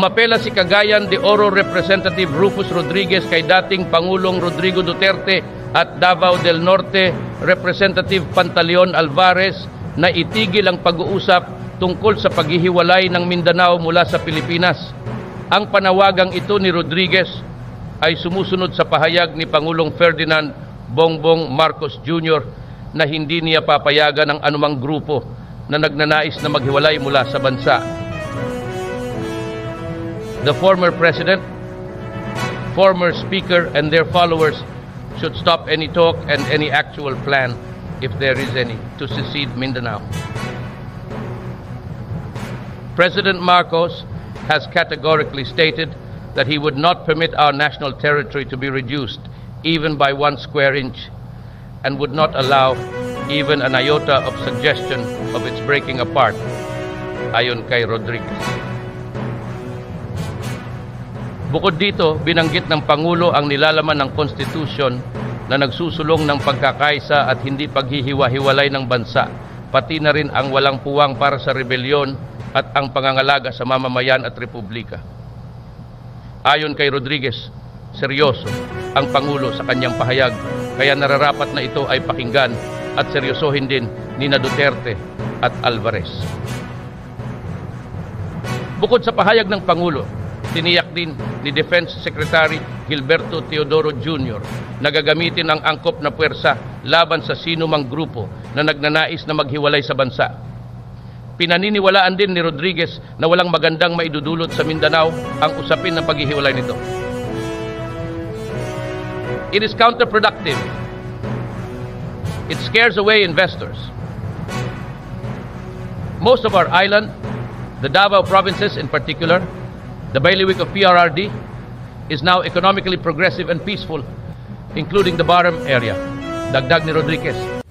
Umapela si Cagayan de Oro Representative Rufus Rodriguez kay dating Pangulong Rodrigo Duterte at Davao del Norte Representative Pantaleon Alvarez na itigil ang pag-uusap tungkol sa paghihiwalay ng Mindanao mula sa Pilipinas. Ang panawagang ito ni Rodriguez ay sumusunod sa pahayag ni Pangulong Ferdinand Bongbong Marcos Jr. na hindi niya papayagan ng anumang grupo na nagnanais na maghiwalay mula sa bansa. The former president, former speaker, and their followers should stop any talk and any actual plan, if there is any, to secede Mindanao. President Marcos has categorically stated that he would not permit our national territory to be reduced even by 1 square inch and would not allow even an iota of suggestion of its breaking apart, ayon kay Rodriguez. Bukod dito, binanggit ng Pangulo ang nilalaman ng Constitution na nagsusulong ng pagkakaisa at hindi paghihiwa-hiwalay ng bansa, pati na rin ang walang puwang para sa rebelyon at ang pangangalaga sa mamamayan at republika. Ayon kay Rodriguez, seryoso ang Pangulo sa kanyang pahayag, kaya nararapat na ito ay pakinggan at seryosohin din ni Duterte at Alvarez. Bukod sa pahayag ng Pangulo, tiniyak din ni Defense Secretary Gilberto Teodoro Jr. na gagamitin ang angkop na puwersa laban sa sinumang grupo na nagnanais na maghiwalay sa bansa. Pinaniniwalaan din ni Rodriguez na walang magandang maidudulot sa Mindanao ang usapin ng paghihiwalay nito. It is counterproductive. It scares away investors. Most of our island, the Davao provinces in particular, the bailiwick of PRRD, is now economically progressive and peaceful, including the Baram area. Dagdag ni Rodriguez.